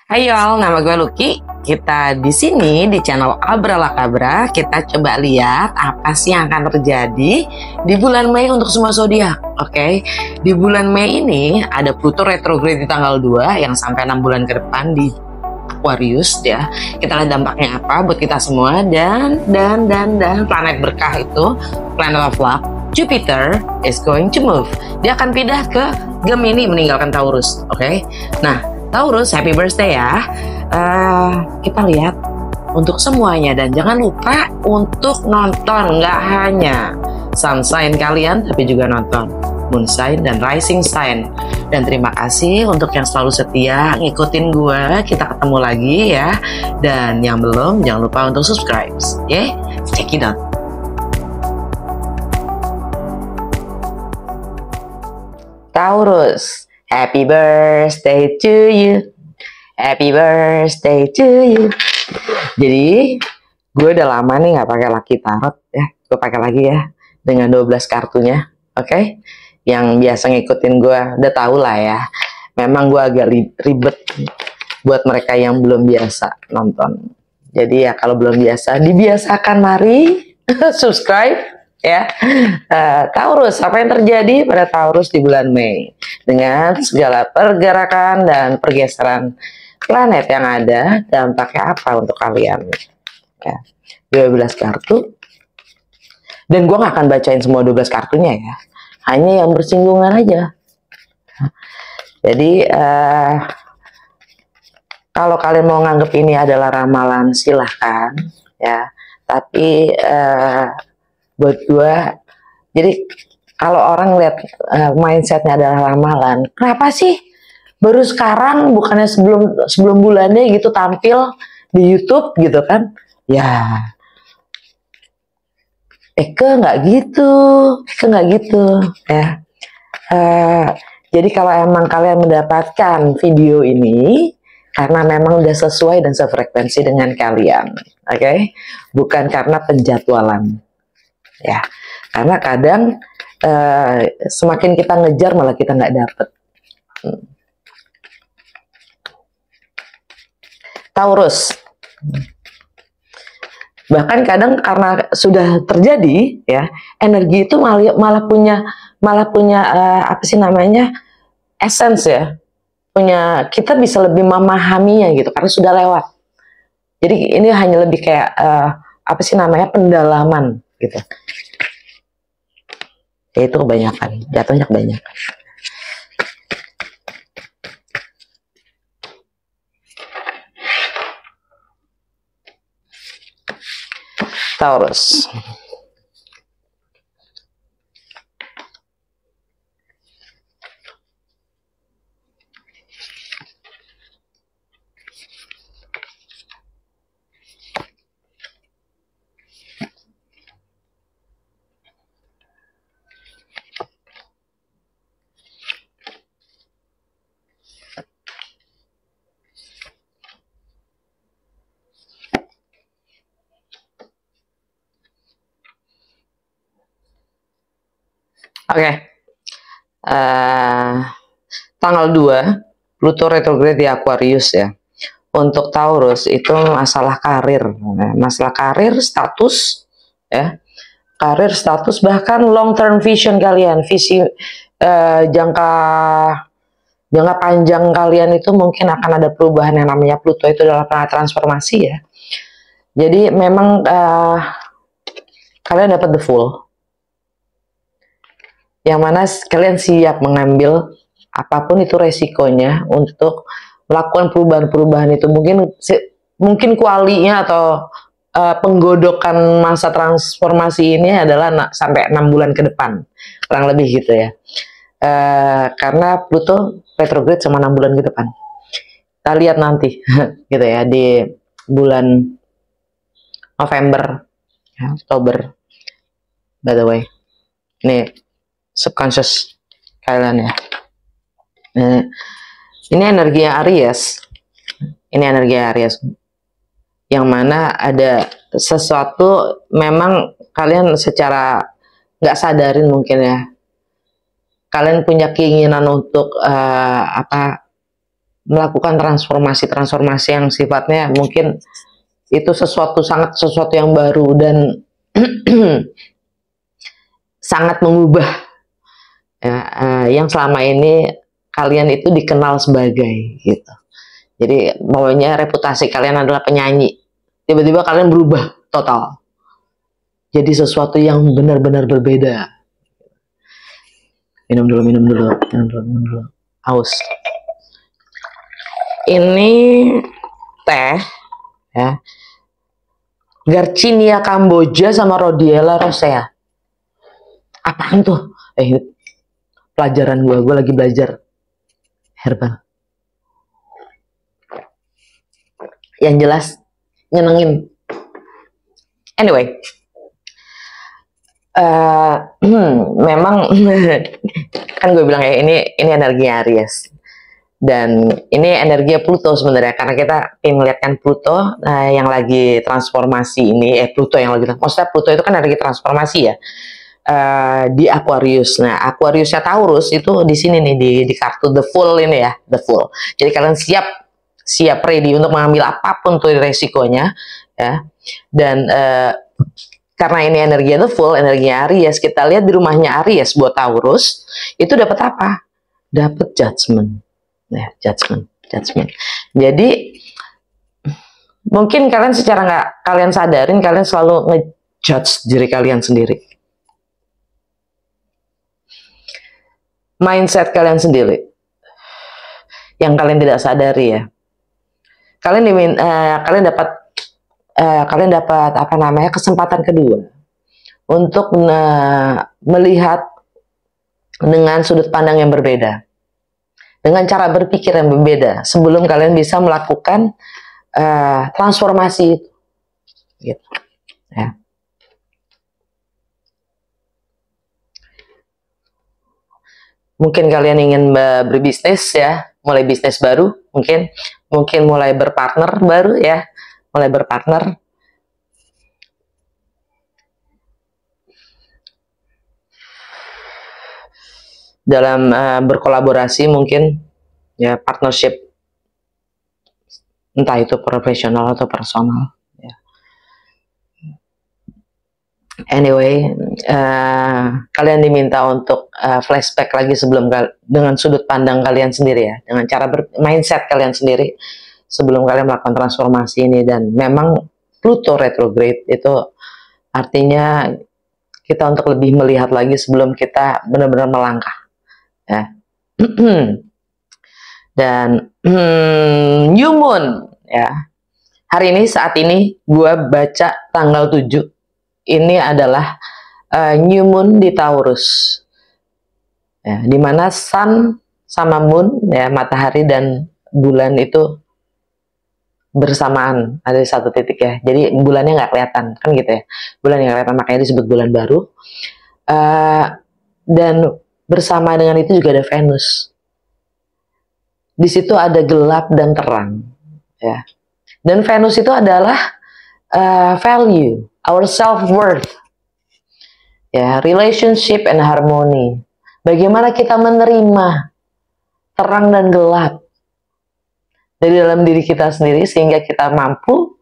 Hai y'all, nama gue Lucky. Kita di sini di channel Abralakabra, kita coba lihat apa sih yang akan terjadi di bulan Mei untuk semua zodiak. Oke. Di bulan Mei ini ada Pluto retrograde di tanggal 2 yang sampai 6 bulan ke depan di Aquarius ya. Kita lihat dampaknya apa buat kita semua dan planet berkah itu, planet of luck, Jupiter is going to move. Dia akan pindah ke Gemini meninggalkan Taurus. Oke. Nah, Taurus, happy birthday ya. Kita lihat untuk semuanya dan jangan lupa untuk nonton, nggak hanya sun sign kalian tapi juga nonton moon sign dan rising sign. Dan terima kasih untuk yang selalu setia ngikutin gue. Kita ketemu lagi ya. Dan yang belum jangan lupa untuk subscribe. Ya, check it out. Taurus, happy birthday to you. Happy birthday to you. Jadi, gue udah lama nih nggak pakai Lucky Tarot ya. Gue pakai lagi ya dengan 12 kartunya. Oke? Yang biasa ngikutin gue udah tahu lah ya. Memang gue agak ribet buat mereka yang belum biasa nonton. Jadi ya kalau belum biasa, dibiasakan mari subscribe. Ya, Taurus, apa yang terjadi pada Taurus di bulan Mei dengan segala pergerakan dan pergeseran planet yang ada, dampaknya apa untuk kalian? Ya, 12 kartu, dan gue gak akan bacain semua 12 kartunya ya, hanya yang bersinggungan aja. Jadi kalau kalian mau nganggep ini adalah ramalan silahkan ya, tapi buat gue, jadi kalau orang lihat mindsetnya adalah ramalan, kenapa sih baru sekarang, bukannya sebelum bulannya gitu tampil di YouTube gitu kan? Ya, nggak gitu ya. Jadi kalau emang kalian mendapatkan video ini karena memang udah sesuai dan sefrekuensi dengan kalian, oke? Bukan karena penjadwalan. Ya, karena kadang semakin kita ngejar malah kita nggak dapet. Taurus, bahkan kadang karena sudah terjadi ya, energi itu malah punya apa sih namanya, essence ya, kita bisa lebih memahaminya gitu karena sudah lewat. Jadi ini hanya lebih kayak apa sih namanya, pendalaman gitu. Ya itu kebanyakan, jatuhnya kebanyakan. Taurus. Oke, tanggal 2 Pluto retrograde di Aquarius ya. Untuk Taurus itu masalah karir, masalah karir, status ya, karir, status, bahkan long term vision kalian, visi jangka panjang kalian itu mungkin akan ada perubahan. Yang namanya Pluto itu adalah planet transformasi ya. Jadi memang kalian dapat the full, yang mana kalian siap mengambil apapun itu resikonya untuk melakukan perubahan-perubahan itu. Mungkin kualinya atau penggodokan masa transformasi ini adalah sampai 6 bulan ke depan, kurang lebih gitu ya. Karena Pluto retrograde sama 6 bulan ke depan. Kita lihat nanti gitu ya, di bulan November ya, Oktober, by the way. Nih subconscious kalian ya. Ini energi Aries. Ini energi Aries. Yang mana ada sesuatu memang kalian secara nggak sadarin mungkin ya. Kalian punya keinginan untuk melakukan transformasi yang sifatnya mungkin itu sesuatu yang baru dan sangat mengubah ya, yang selama ini kalian itu dikenal sebagai gitu. Jadi pokoknya reputasi kalian adalah penyanyi, tiba-tiba kalian berubah total jadi sesuatu yang benar-benar berbeda. Minum dulu. Haus. Ini teh ya, Garcinia Kamboja sama Rhodiella rosea. Apaan tuh? Pelajaran gue lagi belajar herbal. Yang jelas nyenengin. Anyway, memang kan gue bilang ya ini energi Aries dan ini energi Pluto sebenarnya, karena kita melihatkan Pluto yang lagi transformasi ini, Pluto itu kan energi transformasi ya, di Aquarius. Nah, Aquariusnya Taurus itu di sini nih di kartu The Fool ini ya, The Fool. Jadi kalian siap ready untuk mengambil apapun tuh resikonya ya. Dan karena ini energinya The Fool, energinya Aries, kita lihat di rumahnya Aries buat Taurus itu dapat apa? Dapat judgment. Ya, judgment. Jadi mungkin kalian secara nggak kalian sadarin, kalian selalu ngejudge diri kalian sendiri. Mindset kalian sendiri yang kalian tidak sadari ya. Kalian dapat apa namanya, kesempatan kedua untuk melihat dengan sudut pandang yang berbeda, dengan cara berpikir yang berbeda sebelum kalian bisa melakukan transformasi itu gitu ya. Mungkin kalian ingin berbisnis ya, mulai bisnis baru, mungkin mulai berpartner baru ya, dalam berkolaborasi mungkin ya, partnership entah itu profesional atau personal ya. Anyway, kalian diminta untuk flashback lagi dengan sudut pandang kalian sendiri ya, dengan cara mindset kalian sendiri sebelum kalian melakukan transformasi ini. Dan memang Pluto retrograde itu artinya kita untuk lebih melihat lagi sebelum kita benar-benar melangkah ya. Dan New Moon ya, hari ini saat ini gue baca tanggal 7 ini adalah New Moon di Taurus ya, dimana Sun sama Moon ya, matahari dan bulan itu bersamaan ada di satu titik ya. Jadi bulannya nggak kelihatan kan gitu ya, bulan yang kelihatan, makanya disebut bulan baru. Dan bersama dengan itu juga ada Venus. Di situ ada gelap dan terang ya. Dan Venus itu adalah value, our self-worth ya, relationship and harmony. Bagaimana kita menerima terang dan gelap dari dalam diri kita sendiri sehingga kita mampu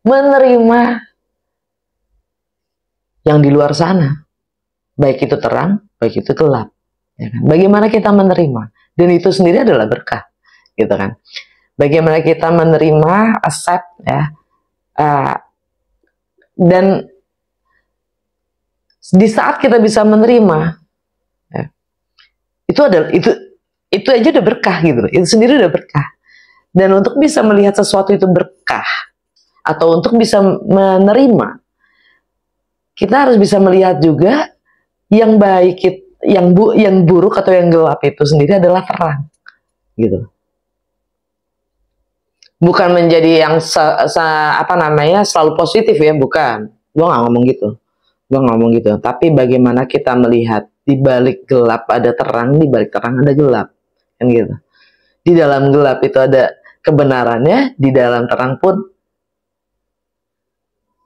menerima yang di luar sana, baik itu terang, baik itu gelap ya kan? Bagaimana kita menerima, dan itu sendiri adalah berkah gitu kan. Bagaimana kita menerima, accept ya, dan di saat kita bisa menerima ya, itu aja udah berkah gitu, itu sendiri udah berkah. Dan untuk bisa melihat sesuatu itu berkah atau untuk bisa menerima, kita harus bisa melihat juga yang baik, yang buruk atau yang gelap itu sendiri adalah terang gitu. Bukan menjadi yang selalu positif ya, bukan. Gue nggak ngomong gitu. Tapi bagaimana kita melihat di balik gelap ada terang, di balik terang ada gelap, kan gitu. Di dalam gelap itu ada kebenarannya, di dalam terang pun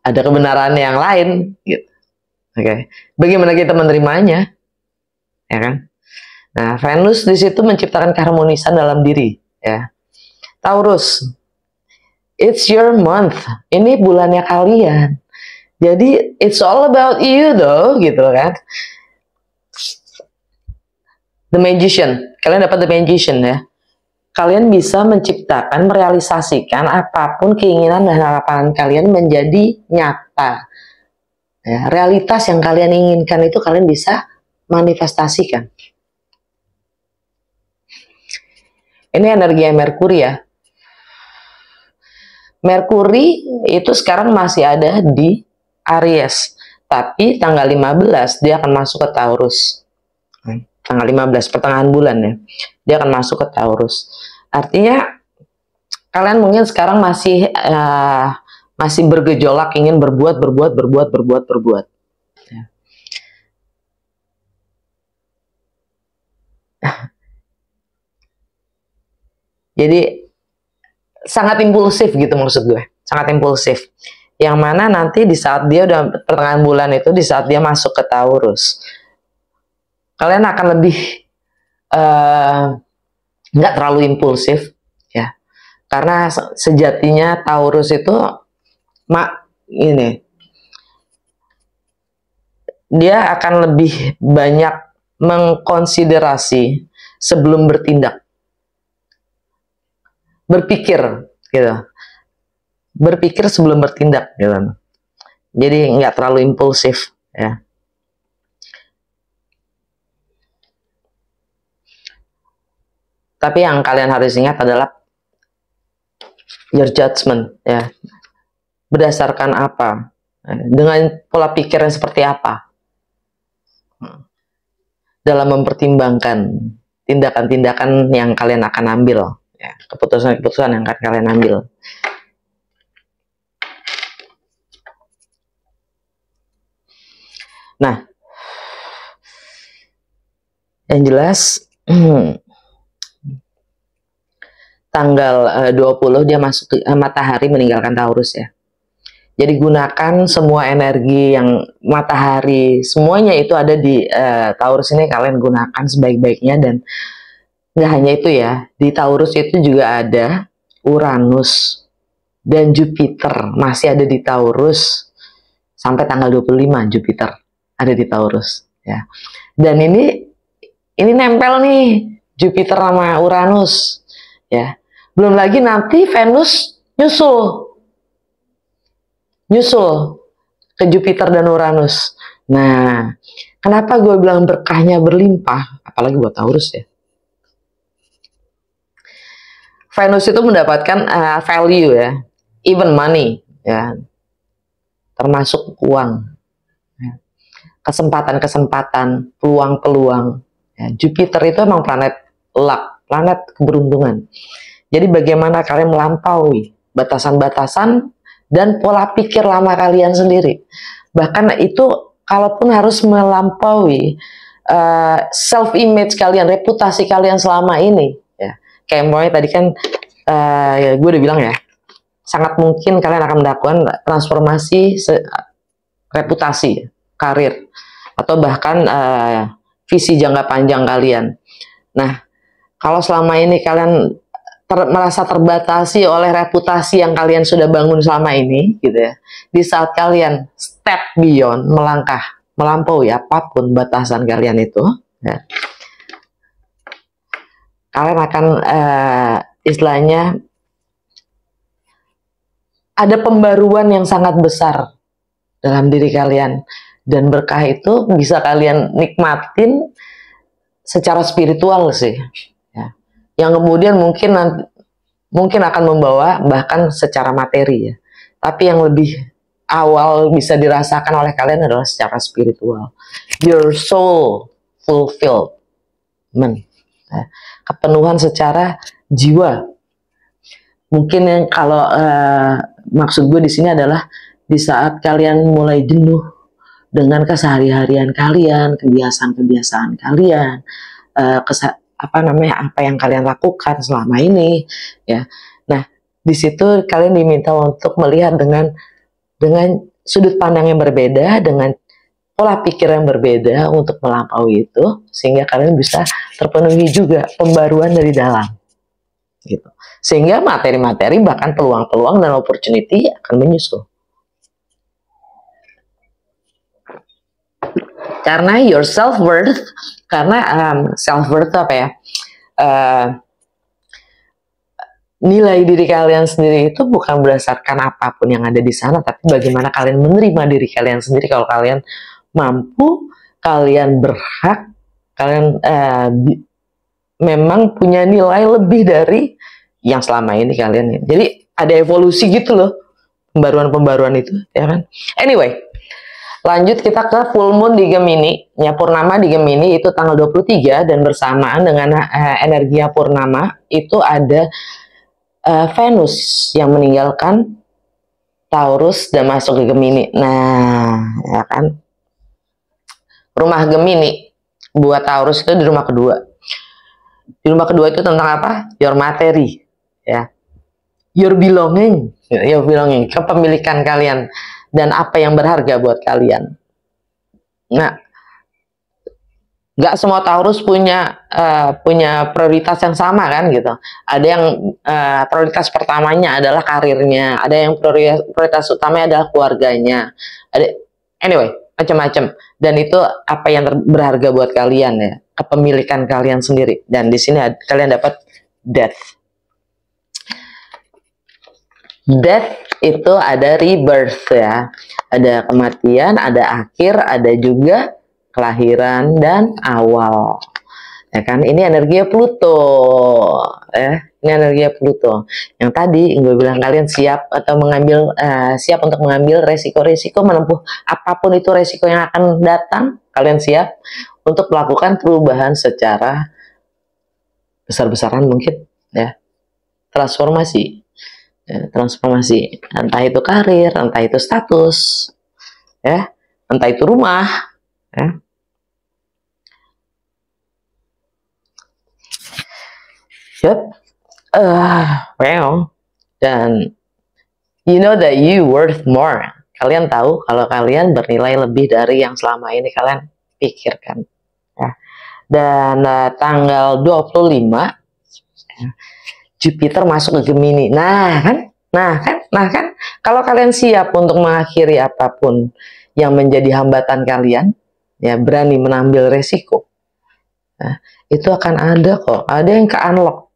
ada kebenaran yang lain gitu. Oke. Bagaimana kita menerimanya? Ya kan? Nah, Venus di situ menciptakan keharmonisan dalam diri ya. Taurus, it's your month. Ini bulannya kalian. Jadi it's all about you though, gitu kan. The Magician, kalian dapat The Magician ya. Kalian bisa menciptakan, merealisasikan apapun keinginan dan harapan kalian menjadi nyata. Ya, realitas yang kalian inginkan itu kalian bisa manifestasikan. Ini energi Merkuri ya. Merkuri itu sekarang masih ada di Aries, tapi tanggal 15 dia akan masuk ke Taurus. Tanggal 15 pertengahan bulan ya, dia akan masuk ke Taurus. Artinya kalian mungkin sekarang masih bergejolak ingin berbuat. Ya. Jadi sangat impulsif gitu maksud gue, sangat impulsif. Yang mana nanti di saat dia udah pertengahan bulan itu, di saat dia masuk ke Taurus, kalian akan lebih nggak terlalu impulsif ya, karena sejatinya Taurus itu dia akan lebih banyak mengkonsiderasi sebelum bertindak, berpikir sebelum bertindak gitu. Jadi nggak terlalu impulsif ya. Tapi yang kalian harus ingat adalah your judgment ya. Berdasarkan apa? Dengan pola pikir yang seperti apa? Dalam mempertimbangkan tindakan-tindakan yang kalian akan ambil ya, keputusan-keputusan yang akan kalian ambil. Nah, yang jelas tanggal 20 dia masuk matahari meninggalkan Taurus ya. Jadi gunakan semua energi yang matahari, semuanya itu ada di Taurus ini, kalian gunakan sebaik-baiknya. Dan nggak hanya itu ya, di Taurus itu juga ada Uranus dan Jupiter masih ada di Taurus sampai tanggal 25. Jupiter ada di Taurus ya. Dan ini nempel nih Jupiter sama Uranus ya. Belum lagi nanti Venus nyusul ke Jupiter dan Uranus. Nah, kenapa gue bilang berkahnya berlimpah, apalagi buat Taurus ya. Venus itu mendapatkan value ya, even money ya, termasuk uang, kesempatan-kesempatan, peluang-peluang ya. Jupiter itu emang planet luck, planet keberuntungan. Jadi bagaimana kalian melampaui batasan-batasan dan pola pikir lama kalian sendiri. Bahkan itu kalaupun harus melampaui self-image kalian, reputasi kalian selama ini ya. Kayak mulai tadi kan ya, gue udah bilang ya, sangat mungkin kalian akan melakukan transformasi reputasi, karir, atau bahkan visi jangka panjang kalian. Nah, kalau selama ini kalian merasa terbatasi oleh reputasi yang kalian sudah bangun selama ini gitu ya, di saat kalian step beyond, melampaui apapun batasan kalian itu ya, kalian akan istilahnya ada pembaruan yang sangat besar dalam diri kalian, dan berkah itu bisa kalian nikmatin secara spiritual sih ya. Yang kemudian mungkin akan membawa bahkan secara materi ya. Tapi yang lebih awal bisa dirasakan oleh kalian adalah secara spiritual. Your soul fulfillment. Ya. Kepenuhan secara jiwa. Mungkin yang kalau maksud gue di sini adalah di saat kalian mulai jenuh dengan kesehari-harian kalian, kebiasaan-kebiasaan kalian, apa yang kalian lakukan selama ini ya. Nah, di situ kalian diminta untuk melihat dengan sudut pandang yang berbeda, dengan pola pikir yang berbeda untuk melampaui itu, sehingga kalian bisa terpenuhi juga pembaruan dari dalam. gitu. Sehingga materi-materi bahkan peluang-peluang dan opportunity akan menyusul. Karena your self worth, karena self worth apa ya? Nilai diri kalian sendiri itu bukan berdasarkan apapun yang ada di sana, tapi bagaimana kalian menerima diri kalian sendiri. Kalau kalian mampu, kalian berhak, kalian memang punya nilai lebih dari yang selama ini kalian. Jadi ada evolusi gitu loh, pembaruan-pembaruan itu, ya kan? Anyway, lanjut kita ke full moon di Gemini. Ya, purnama di Gemini itu tanggal 23 dan bersamaan dengan energi purnama itu ada Venus yang meninggalkan Taurus dan masuk ke Gemini. Nah, ya kan? Rumah Gemini buat Taurus itu di rumah kedua. Di rumah kedua itu tentang apa? Your materi, ya. Your belonging, kepemilikan kalian dan apa yang berharga buat kalian. Nah, nggak semua Taurus punya prioritas yang sama kan gitu. Ada yang prioritas pertamanya adalah karirnya, ada yang prioritas utamanya adalah keluarganya. Anyway, macam-macam. Dan itu apa yang berharga buat kalian ya, kepemilikan kalian sendiri. Dan di sini kalian dapat death. Death itu ada rebirth ya, ada kematian, ada akhir, ada juga kelahiran dan awal, ya kan? Ini energi Pluto, ya. Ini energi Pluto. Yang tadi gue bilang kalian siap atau siap untuk mengambil resiko-resiko, menempuh apapun itu resiko yang akan datang. Kalian siap untuk melakukan perubahan secara besar-besaran mungkin, ya. Transformasi, ya, transformasi. Entah itu karir, entah itu status, ya, entah itu rumah. Ya. Yep. Well, dan you know that you worth more. Kalian tahu kalau kalian bernilai lebih dari yang selama ini kalian pikirkan. Ya. Dan tanggal 25 Jupiter masuk ke Gemini. Nah kan, kalau kalian siap untuk mengakhiri apapun yang menjadi hambatan kalian, ya, berani mengambil resiko, nah, itu akan ada kok, ada yang ke-unlock,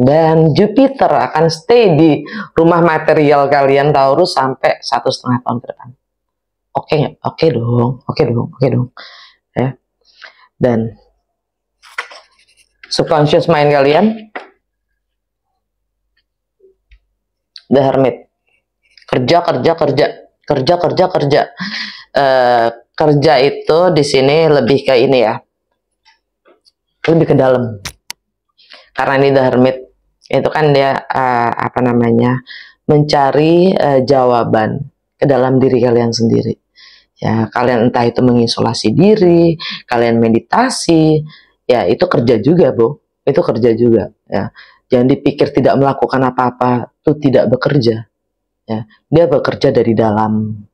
dan Jupiter akan stay di rumah material kalian Taurus sampai 1,5 tahun ke depan. Oke nggak? Oke dong, ya. Dan subconscious mind kalian, The Hermit, kerja. Kerja itu di sini lebih ke ini ya, lebih ke dalam. Karena ini The Hermit itu kan dia mencari jawaban ke dalam diri kalian sendiri. Ya, kalian entah itu mengisolasi diri, kalian meditasi, ya itu kerja juga, Bu. Itu kerja juga, ya. Jangan dipikir tidak melakukan apa-apa itu tidak bekerja. Ya, dia bekerja dari dalam.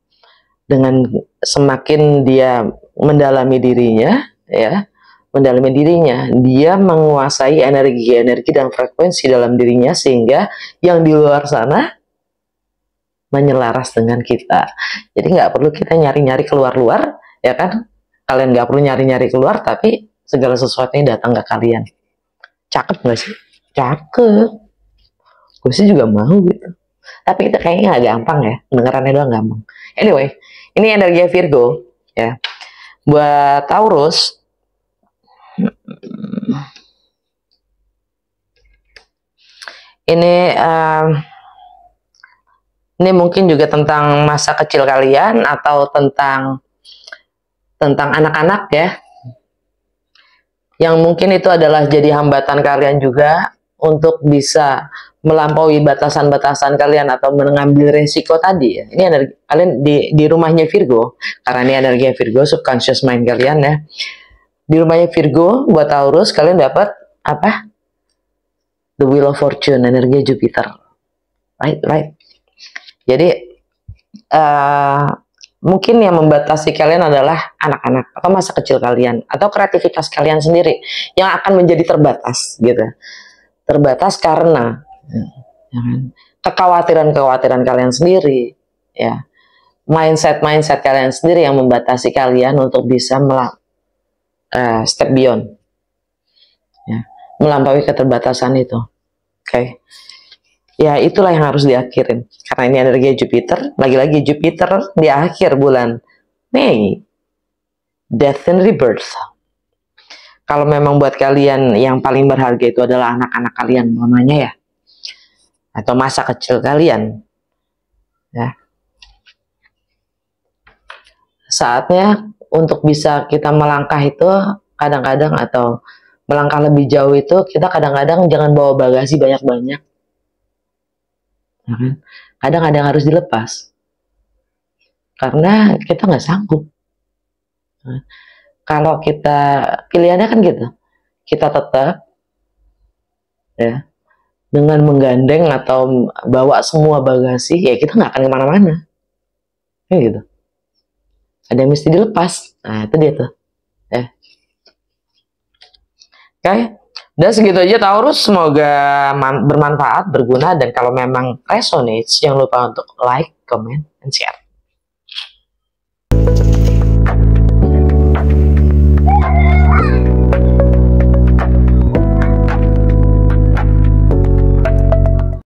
Dengan semakin dia mendalami dirinya, ya, dia menguasai energi dan frekuensi dalam dirinya sehingga yang di luar sana menyelaras dengan kita. Jadi nggak perlu kita nyari-nyari keluar-luar, ya kan? Kalian nggak perlu nyari-nyari keluar, tapi segala sesuatunya datang ke kalian. Cakep nggak sih? Cakep. Gue sih juga mau gitu. Tapi itu kayaknya nggak gampang ya, dengerannya doang gampang. Anyway, ini energi Virgo, ya. Buat Taurus, ini mungkin juga tentang masa kecil kalian atau tentang anak-anak ya, yang mungkin itu adalah jadi hambatan kalian juga untuk bisa melampaui batasan-batasan kalian atau mengambil resiko tadi ya. Ini energi kalian di rumahnya Virgo, karena ini energi Virgo, subconscious mind kalian ya. Di rumahnya Virgo buat Taurus kalian dapat apa? The Wheel of Fortune, energi Jupiter. Right. Jadi Mungkin yang membatasi kalian adalah anak-anak atau masa kecil kalian atau kreativitas kalian sendiri yang akan menjadi terbatas gitu. Terbatas karena ya kan, kekhawatiran-kekhawatiran kalian sendiri, ya. Mindset kalian sendiri yang membatasi kalian untuk bisa step beyond. Ya, melampaui keterbatasan itu. Oke. Ya, itulah yang harus diakhirin. Karena ini energi Jupiter, lagi-lagi Jupiter di akhir bulan Mei. Death and Rebirth. Kalau memang buat kalian yang paling berharga itu adalah anak-anak kalian, mamanya ya, atau masa kecil kalian, ya, saatnya untuk bisa kita melangkah itu kadang-kadang, atau melangkah lebih jauh itu kita kadang-kadang jangan bawa bagasi banyak-banyak. Ya kan? Kadang ada yang harus dilepas karena kita nggak sanggup. Nah, kalau kita pilihannya kan gitu, kita tetap ya dengan menggandeng atau bawa semua bagasi, ya kita nggak akan kemana-mana, ya gitu. Ada yang mesti dilepas. Nah itu dia tuh. Oke. Dan segitu aja Taurus, semoga bermanfaat, berguna, dan kalau memang resonates, jangan lupa untuk like, comment, and share.